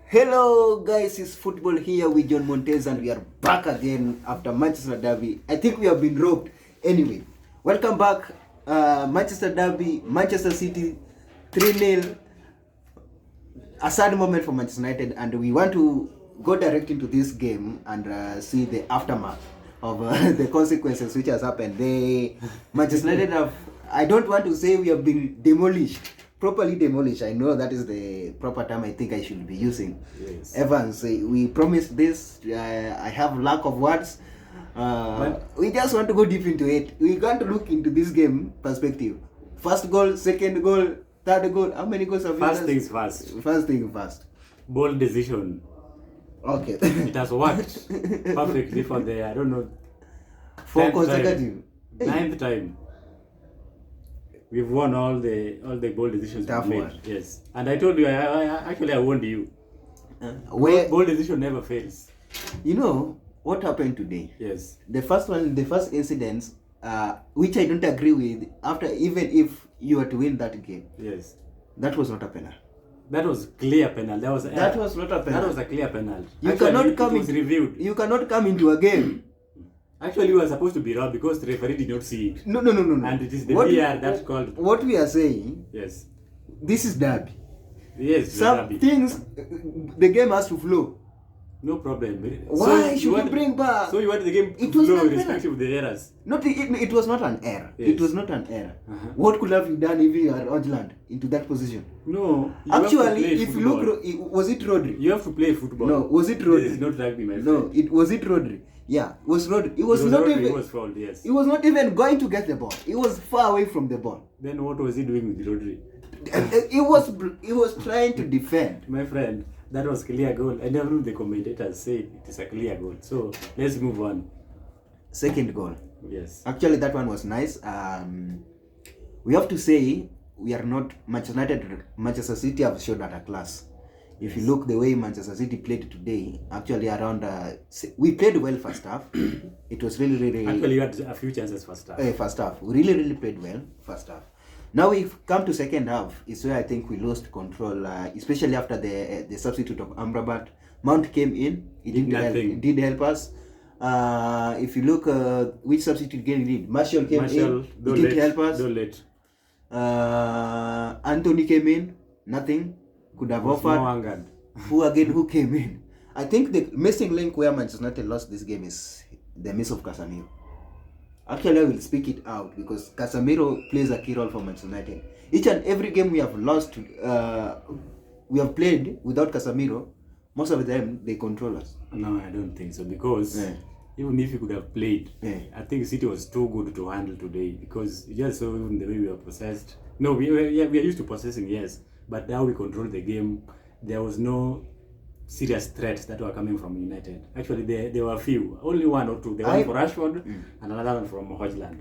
Hello guys, it's football here with John Montez and we are back again after Manchester Derby. I think we have been robbed. Anyway, welcome back. Manchester Derby, Manchester City 3-0. A sad moment for Manchester United, and we want to go direct into this game and see the aftermath of the consequences which has happened. Manchester United have, I don't want to say we have been demolished. Properly demolished. I know that is the proper term I think I should be using. Yes. Evans, we promised this. I have lack of words. We just want to go deep into it. We got to look into this game perspective. First goal, second goal, third goal. How many goals have you First done? things first. First thing first. Bold decision. Okay. It has worked perfectly for the, I don't know, Four 10th consecutive. time, 9th time. We've won all the bold decisions Tough we've made. one. Yes. And I told you, I warned you. Where Bold decision never fails. you know what happened today? Yes. The first incident, which I don't agree with. After, even if you were to win that game, Yes. that was not a penalty. That was clear penalty. That was not a penalty. That was a clear penalty. You Actually, cannot it come was into, reviewed. You cannot come into a game. Actually, we were supposed to be robbed because the referee did not see it. No. And it is the VR that called. What we are saying, Yes. this is derby. Yes. Some Derby. things, the game has to flow. No problem. Why should you bring back? So you want the game to It was flow not irrespective of the errors? It was not an error. Yes. It was not an error. Uh-huh. What could have you done if you are Odland into that position? No. You have to Actually, play if you football. look, was it Rodri? You have to play football. No, was it Rodri? This is not rugby, my friend. No, was it Rodri? Yeah, it was Rodri. It was, It was not Rodri even. who was fouled, yes. He was not even going to get the ball. He was far away from the ball. Then what was he doing with Rodri? He was trying to defend. My friend, that was clear goal. And every the commentators said it is a clear goal. So let's move on. Second goal. Yes. Actually, that one was nice. We have to say we are not Manchester City have showed at a class. If you look the way Manchester City played today, actually around we played well first half. It was really Actually, you had a few chances first half. first half. We really played well first half. Now we've come to second half. Is where I think we lost control, especially after the substitute of Amrabat. Mount came in. He did help us. If you look, which substitute game he did? Martial came in. He did help us. Late. Anthony came in. Nothing. Could have offered. Who came in? I think the missing link where Manchester United lost this game is the miss of Casemiro. Actually, I will speak it out because Casemiro plays a key role for Manchester United. Each and every game we have lost, we have played without Casemiro. Most of the time, they control us. No, I don't think so because even if you could have played, I think City was too good to handle today because you just saw even the way we were possessed. No, we are used to possessing, yes, but now we control the game. There was no serious threats that were coming from United. Actually, there were a few, only one or two. The one for Rashford and another one from Hojland.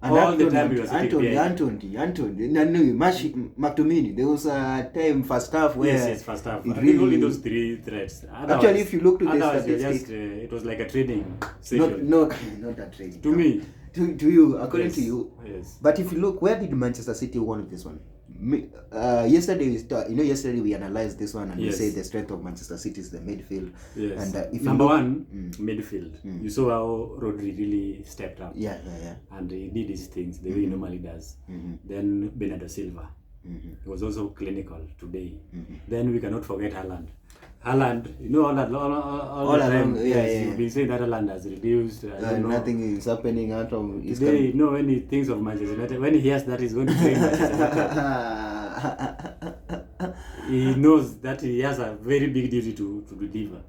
And all the time we were sitting Anthony, McTominay. There was a time first half where yes, first half. I think only those three threats. Actually, if you look to the statistics, it was like a training session. not a training. To me. To you, according to you. Yes. But if you look, where did Manchester City won this one? Yesterday we analyzed this one and we say the strength of Manchester City is the midfield. Yes. And if Number one, midfield. You saw how Rodri really stepped up. Yeah. And he did his things the way he normally does. Then Bernardo Silva. He was also clinical today. Then we cannot forget Haaland. Haaland, you know all the time. You've been saying that Haaland has reduced. Nothing is happening out of his today. No, when he thinks of Manchester United, when he hears that he's going to play Manchester United, he knows that he has a very big duty to deliver.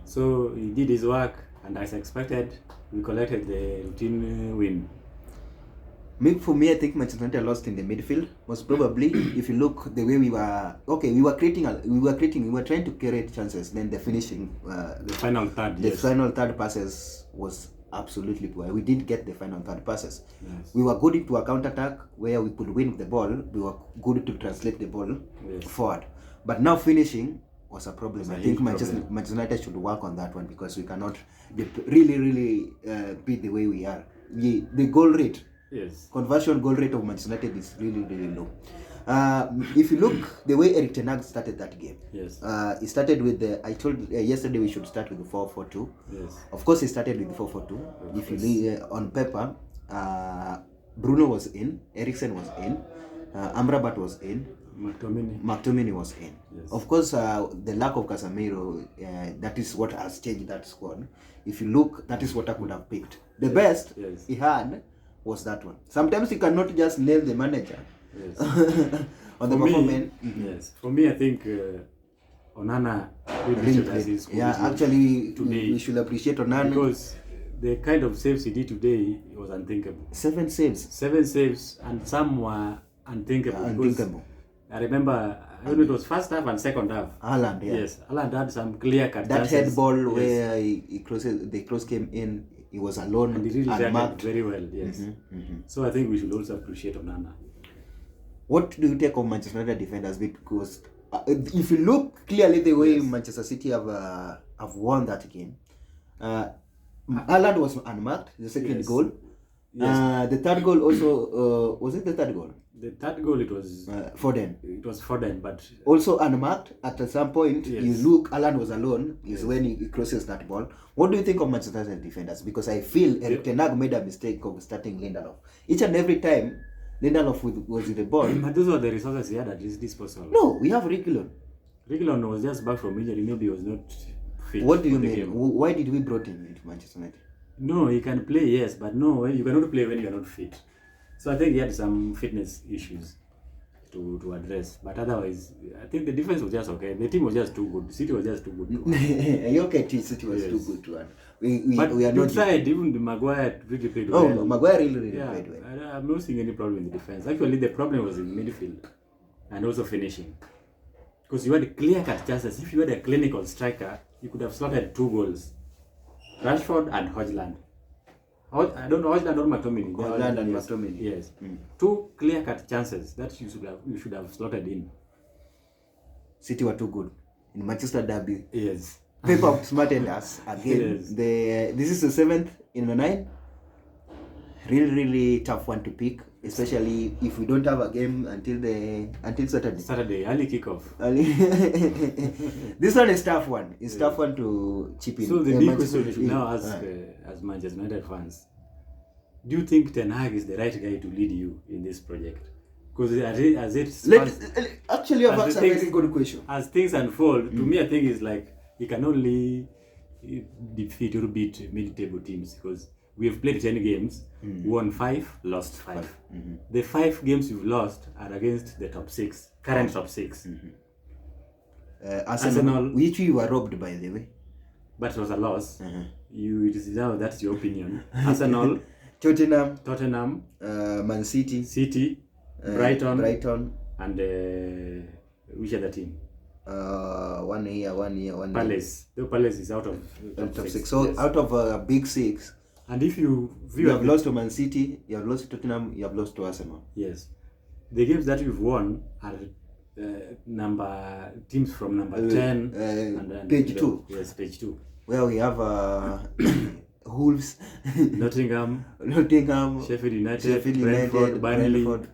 So he did his work, and as expected, we collected the routine win. For me, I think Manchester United lost in the midfield. Most probably, if you look the way we were trying to create chances. Then the finishing, the final third passes was absolutely poor. We didn't get the final third passes. Yes. We were good into a counter attack where we could win the ball. We were good to translate the ball forward. But now finishing was a problem. I think Manchester United should work on that one because we cannot really beat the way we are. The goal rate. Yes. Conversion goal rate of Manchester United is really low. If you look the way Erik Ten Hag started that game, Yes. he started with I told yesterday we should start with the 4-4-2. Yes. Of course, he started with the 4-4-2. If you on paper, Bruno was in, Eriksen was in, Amrabat was in, McTominay was in. Yes. Of course, the lack of Casemiro, that is what has changed that squad. If you look, that is what I could have picked. The best he had was that one. Sometimes you cannot just nail the manager. Yes. On the performance. Yes. For me, I think Onana really has his actually, today. we should appreciate Onana. Because the kind of saves he did today was unthinkable. 7 saves. 7 saves, and some were unthinkable. I remember when it was first half and second half. Haaland, yeah. Yes, Haaland had some clear cut that chances. head ball where the cross came in, he was alone and he really marked very well. Yes. So I think we should also appreciate Onana. What do you take of Manchester United defenders? Because if you look clearly the way Manchester City have won that game, Haaland was unmarked. The second goal. Yes. The third goal also was it the third goal? The third goal, it was Foden. It was Foden, but also unmarked. At some point, you look, Haaland was alone. Is when he crosses that ball. What do you think of Manchester United defenders? Because I feel Erik Ten Hag made a mistake of starting Lindelof. Each and every time Lindelof was with the ball. But those were the resources he had at his disposal. No, we have Reguilon. Reguilon was just back from injury. Maybe he was not fit. What do you mean? Why did we brought him into Manchester United? No, he can play, yes, but no, you cannot play when you are not fit. So I think he had some fitness issues to address. But otherwise, I think the defense was just okay. The team was just too good. City was just too good. City was too good to run. But we are you not tried, even the Maguire really played well. Oh, Maguire really played well. I'm not seeing any problem in the defense. Actually, the problem was in midfield and also finishing. Because you had clear-cut chances. If you had a clinical striker, you could have slotted 2 goals. Rashford and Højlund. I don't know, Højlund or McTominay. Højlund and McTominay. Yes. 2 clear-cut chances that you should have slotted in. City were too good. In Manchester derby. Yes. Pep outsmarted us again. Yes. This is the 7th in the 9. Really tough one to pick, especially if we don't have a game until Saturday. Saturday, early kickoff. This one is tough one. It's tough one to chip in. So the big question we should now ask as Manchester United fans: do you think Ten Hag is the right guy to lead you in this project? Because actually, I've asked a very good question. As things unfold, to me, I think it's like he can only defeat or beat mid-table teams because we have played 10 games, won 5, lost 5. The 5 games we've lost are against the top 6, current top 6. Arsenal, which we were robbed, by the way. But it was a loss. Now that's your opinion. Arsenal, Tottenham, Man City, Brighton, and which other team? One year. Palace. The Palace is out of top 6. So out of a big 6. And if you have lost to Man City, you have lost to Tottenham, you have lost to Arsenal. Yes. The games that you've won are teams from number 10 and page 2. Yes, page 2. Well, we have Wolves, Nottingham, Sheffield United, Brentford.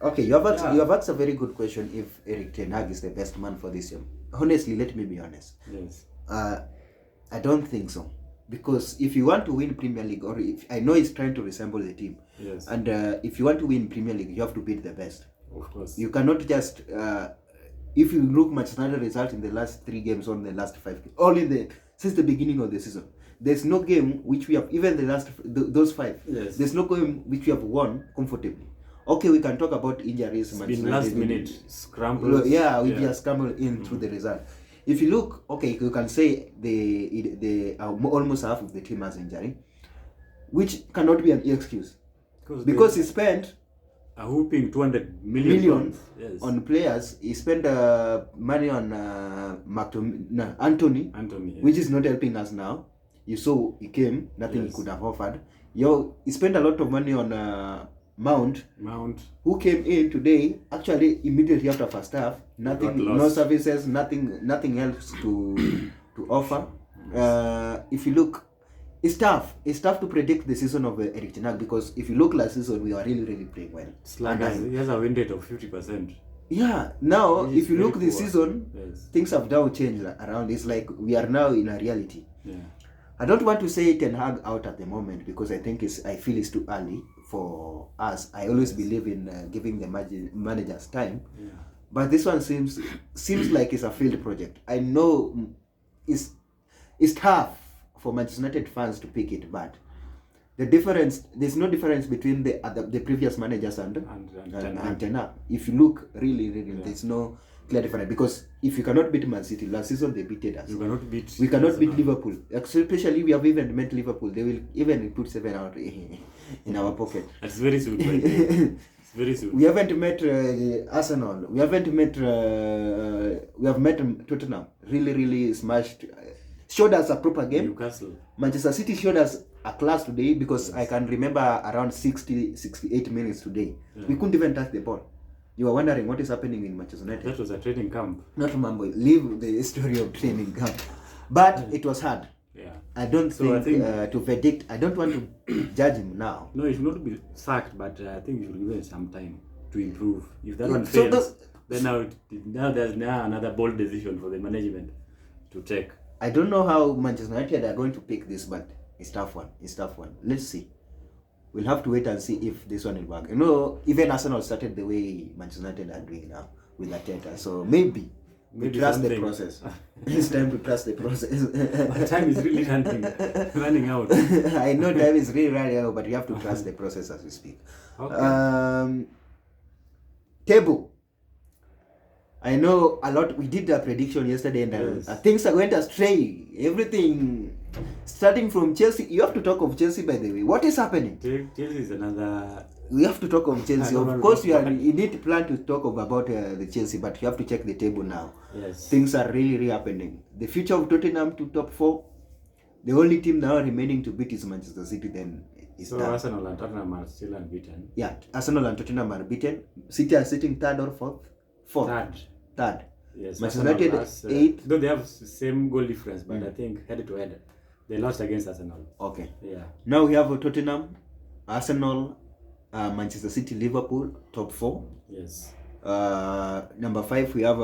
Okay, you have asked a very good question if Erik Ten Hag is the best man for this year. Honestly, let me be honest. Yes. I don't think so. Because if you want to win Premier League, or if I know he's trying to resemble the team, yes, and if you want to win Premier League, you have to beat the best. Of course. You cannot just if you look Manchester United result in the last 3 games or in the last 5 games, all since the beginning of the season. There's no game which we have, even the last those 5. Yes. There's no game which we have won comfortably. Okay, we can talk about injuries. It's been last minute scrambles. We just scrambled in through the result. If you look, okay, you can say the almost half of the team has injury, which cannot be an excuse because he spent a whooping 200 million on players. He spent money on Anthony, which is not helping us now. You saw he came, nothing he could have offered. He spent a lot of money on Mount, who came in today, actually immediately after first half, no services, nothing else to offer. If you look, It's tough. It's tough to predict the season of Eric Ten Hag because if you look last season, we were really playing well. It's like he has a win rate of 50%. Yeah. Now, Which is if you very look this poor. season, Yes. things have now changed around. It's like we are now in a reality. Yeah. I don't want to say Ten Hag out at the moment because I feel it's too early for us. I always believe in giving the managers time. Yeah. But this one seems like it's a failed project. I know it's tough for Manchester United fans to pick it, but there's no difference between the previous managers and Ten Hag. If you look really, there's no clear difference because if you cannot beat Man City, last season they beat us. We cannot beat Liverpool. Especially we have even met Liverpool. They will even put 7 out in our pocket. That's very soon. By the way. It's very soon. We haven't met Arsenal. We haven't met. We have met Tottenham. Really smashed. Showed us a proper game. Newcastle. Manchester City showed us a class today because I can remember around 68 minutes today. Yeah. We couldn't even touch the ball. You were wondering what is happening in Manchester United. That was a training camp. Not remember. Leave the story of training camp. But it was hard. Yeah. I don't So think to predict. I don't want to judge him now. No, he should not be sacked, but I think you should give him some time to improve. If that one So fails, then now there's another bold decision for the management to take. I don't know how Manchester United are going to pick this, but it's tough one. Let's see. We'll have to wait and see if this one will work. You know, even Arsenal started the way Manchester United are doing now with Arteta. So maybe we trust the something. process. It's time to trust the process. But time is really running out. I know time is really running out, but you have to trust the process as we speak. Okay. Table. I know a lot. We did a prediction yesterday, and Yes. things are going astray. Everything, starting from Chelsea. You have to talk of Chelsea, by the way. What is happening? Chelsea is another. We have to talk of Chelsea. I don't Of know course, what- you need to plan to talk about the Chelsea, but you have to check the table now. Yes. Things are really happening. The future of Tottenham to top 4. The only team now remaining to beat is Manchester City. Then it's So done. Arsenal and Tottenham are still unbeaten. Yeah, Arsenal and Tottenham are beaten. City are sitting third or fourth. Third. Yes. Manchester Arsenal United has, 8th. Though they have same goal difference, but I think head to head, they lost against Arsenal. Okay. Yeah. Now we have Tottenham, Arsenal, Manchester City, Liverpool, top 4. Yes. Number 5 we have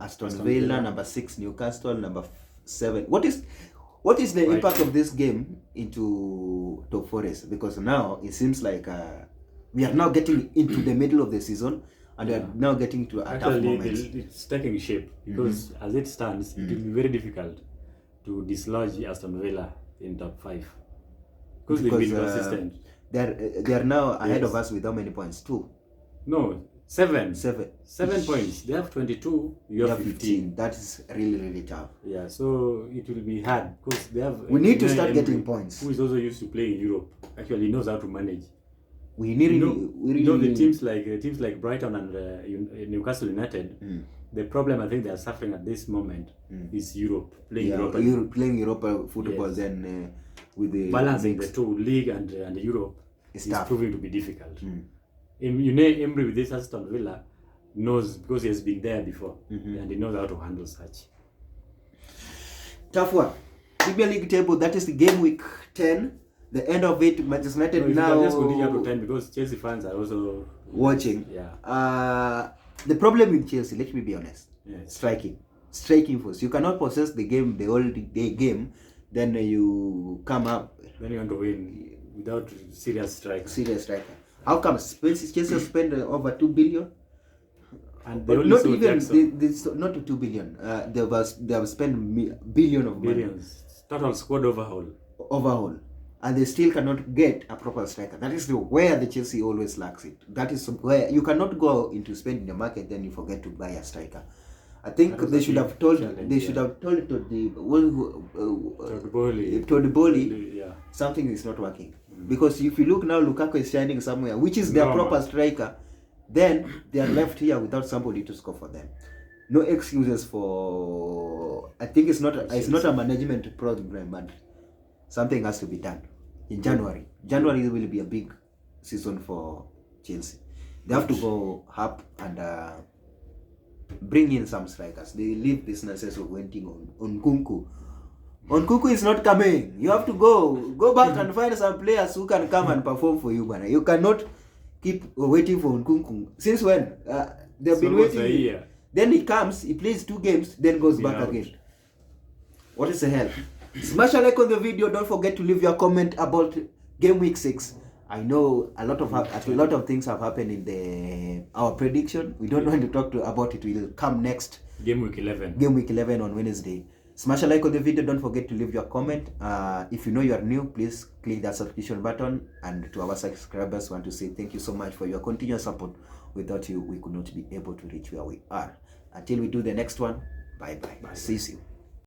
Aston Villa. Number 6 Newcastle. Number 7. What is the impact of this game into top 4 race? Because now it seems like we are now getting into the middle of the season, and we are now getting to a tough Actually, moment. it's taking shape because as it stands, it will be very difficult to dislodge Aston Villa in top 5 because they've been consistent. They are now ahead Yes. of us with how many points? 2. No, 7. 7. 7 points. They have 22. You have 15. That is really tough. Yeah, so it will be hard because they have. We need to start Emery, getting points. Who is also used to play in Europe. Actually, he knows how to manage. We really, You know the teams like Brighton and Newcastle United. The problem I think they are suffering at this moment is Europe playing Europe. playing Europa football. Yes. Then with the Balancing mix. the two, league and Europe, It's is tough. proving to be difficult. You know, Emery with this Aston Villa knows because he has been there before and he knows how to handle such. Tough one. Premier League table. That is the game week 10. The end of it. Manchester United No, if you now can just continue up to 10 because Chelsea fans are also watching. Yeah. The problem with Chelsea, let me be honest. Yes. Striking force. You cannot possess the game, the whole day game. Then you come up Then you want to win without serious strikes. serious striker. How come Chelsea spend over 2 billion? And they But only not sold even Jackson. not 2 billion. They have spent billion of money Billions. Total squad overhaul, and they still cannot get a proper striker. That is where the Chelsea always lacks it. That is where you cannot go into spending the market, then you forget to buy a striker. I think That was they a should big have told. challenge, They should yeah. have told Todd Bowley. Bowley Yeah. something is not working. Because if you look now, Lukaku is shining somewhere, which is their Normal. proper striker. Then they are left here without somebody to score for them. No excuses for. I think it's not a management problem, but something has to be done in January. January will be a big season for Chelsea. They have to go up and bring in some strikers. They leave this nonsense of waiting on Kunku. Onkunku is not coming. You have to go back and find some players who can come and perform for you, bana. You cannot keep waiting for Onkunku. Since when? They've been almost waiting. a year. Then he comes, he plays 2 games, then goes back out. again. What is the hell? Smash a like on the video. Don't forget to leave your comment about game week 6. I know a lot of things have happened in our prediction. We don't want to talk about it. We'll come next. Game week 11. Game week 11 on Wednesday. Smash a like on the video. Don't forget to leave your comment. If you know you are new, please click that subscription button. And to our subscribers, want to say thank you so much for your continuous support. Without you, we could not be able to reach where we are. Until we do the next one, bye. See you.